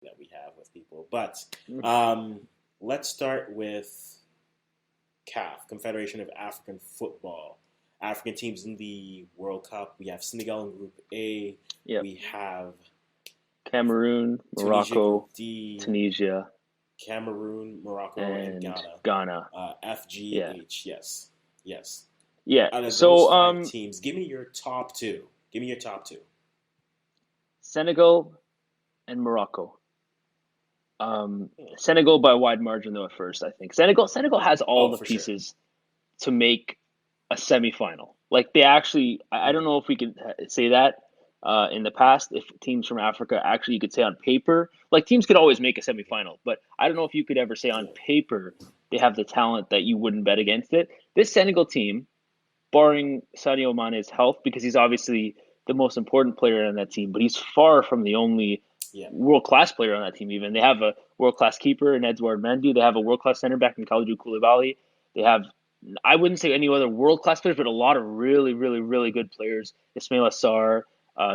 that we have with people. But um, let's start with CAF, Confederation of African Football. African teams in the World Cup. We have Senegal in Group A. Yep. We have Cameroon, Tunisia Group Morocco, D, Tunisia, Cameroon, Morocco, and and Ghana. Ghana. Yeah. FGH, yes. Yes. Yeah. Out of those So five teams, give me your top two. Give me your top two. Senegal and Morocco. Senegal by a wide margin though at first, I think. Senegal has all Oh, the for sure. pieces to make a semifinal. Like they actually, I don't Mm, know if we could say that in the past. If teams from Africa actually, you could say on paper, like teams could always make a semifinal, but I don't know if you could ever say on yeah. paper they have the talent that you wouldn't bet against it. This Senegal team, barring Sadio Mane's health, because he's obviously the most important player on that team, but he's far from the only Yeah. world class player on that team. Even they have a world class keeper in Edouard Mendy. They have a world class center back in Kalidou Koulibaly. They have I wouldn't say any other world class players, but a lot of really, really, really good players. Ismail Assar,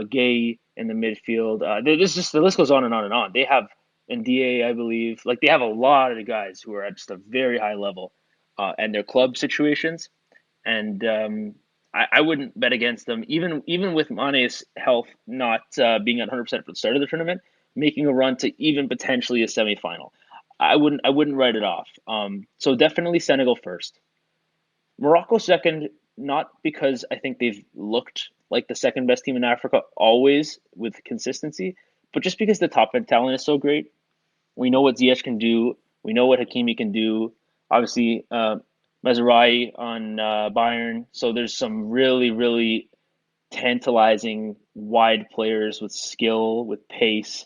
Gay in the midfield. This just the list goes on and on and on. They have Ndie, I believe. Like they have a lot of guys who are at just a very high level, and their club situations. And I wouldn't bet against them, even with Mane's health not being at 100% for the start of the tournament, making a run to even potentially a semifinal. I wouldn't write it off. So definitely Senegal first. Morocco second, not because I think they've looked like the second best team in Africa always with consistency, but just because the top end talent is so great. We know what Ziyech can do. We know what Hakimi can do. Obviously, Mazraoui on Bayern. So there's some really, really tantalizing wide players with skill, with pace.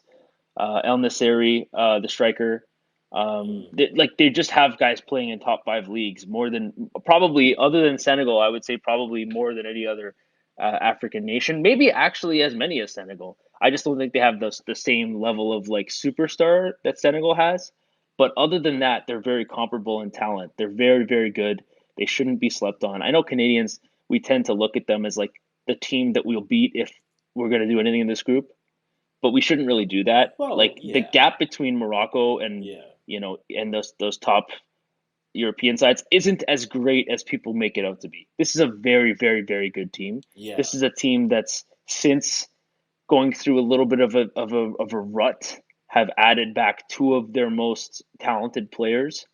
El Nasseri, the striker. Mm, They just have guys playing in top five leagues more than probably other than Senegal. I would say probably more than any other African nation. Maybe actually as many as Senegal. I just don't think they have the same level of like superstar that Senegal has. But other than that, they're very comparable in talent. They're very, very good. They shouldn't be slept on. I know Canadians, we tend to look at them as like the team that we'll beat if we're going to do anything in this group, but we shouldn't really do that. well, Like the yeah. gap between Morocco and Yeah. and those top European sides isn't as great as people make it out to be. This is a very, very, very good team. Yeah. This is a team that's since going through a little bit of a rut have added back two of their most talented players,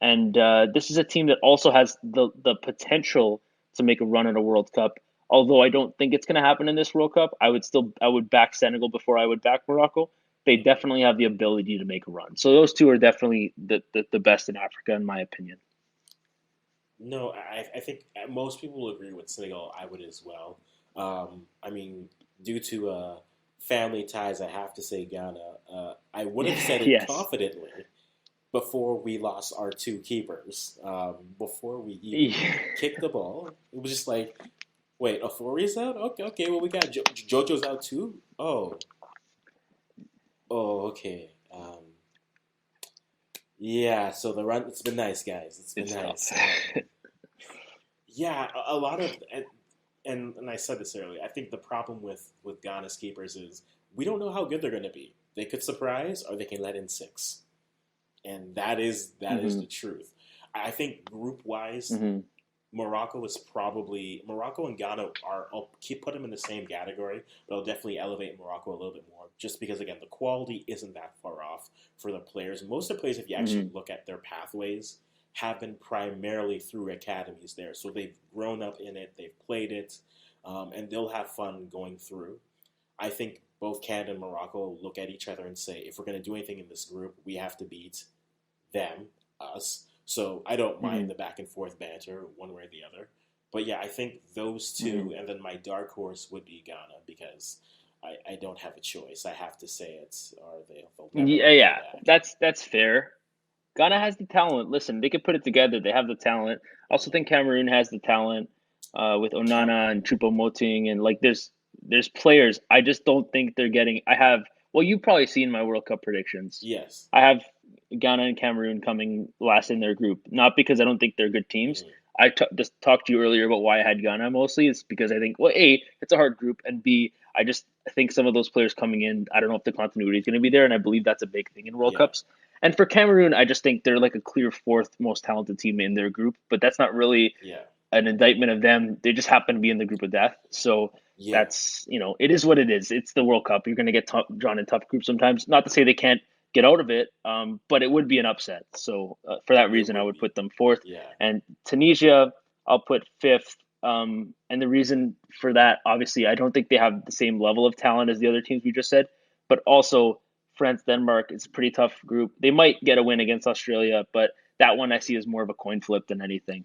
and this is a team that also has the potential to make a run at a World Cup. Although I don't think it's going to happen in this World Cup, I would back Senegal before I would back Morocco. They Mhm. definitely have the ability to make a run. So those two are definitely the best in Africa, in my opinion. No, I think most people will agree with Senegal. I would as well. I mean, due to family ties, I have to say Ghana. I would have said it Yes. confidently before we lost our two keepers. Before we even Yeah. kicked the ball, it was just like, wait, Ofori's out? Okay, okay. Well, we got Jojo's out too. Oh, oh, okay. Yeah. So the run. It's been nice, guys. It's been It's tough. nice. Yeah, a lot of and I said this earlier. I think the problem with Ghana's keepers is we don't know how good they're going to be. They could surprise, or they can let in six, and that is Hmm. the truth. I think group wise, Hmm. Morocco and Ghana are. I'll keep put them in the same category, but I'll definitely elevate Morocco a little bit more, just because again the quality isn't that far off for the players. Most of the players, if you actually Hmm. look at their pathways, have been primarily through academies there, so they've grown up in it, they've played it, and they'll have fun going through. I think both Canada and Morocco look at each other and say, if we're going to do anything in this group, we have to beat them, us. So I don't mind Hmm. the back and forth banter one way or the other. But yeah, I think those Hmm. two, and then my dark horse would be Ghana because I don't have a choice. I have to say it, or they'll never Yeah, let me yeah, back. that's fair. Ghana has the talent. Listen, they could put it together. They have the talent. I also Mm. think Cameroon has the talent with Cam, Onana and Choupo-Moting and like there's players. I just don't think they're getting. I have well, you've probably seen my World Cup predictions. yes. I have Ghana and Cameroon coming last in their group, not because I don't think they're good teams. Mm. Just talked to you earlier about why I had Ghana mostly. It's because I think well, a it's a hard group, and b I just think some of those players coming in, I don't know if the continuity is going to be there, and I believe that's a big thing in World Yeah, Cups. And for Cameroon, I just think they're like a clear fourth most talented team in their group, but that's not really yeah, an indictment of them. They just happen to be in the group of death. So yeah. that's, it is what it is. It's the World Cup. You're going to get drawn in tough groups sometimes. Not to say they can't get out of it, but it would be an upset. So for that It reason, I would would be. put them fourth. Yeah, And Tunisia, I'll put fifth. And the reason for that, obviously, I don't think they have the same level of talent as the other teams we just said, but also France, Denmark is a pretty tough group. They might get a win against Australia, but that one I see as more of a coin flip than anything.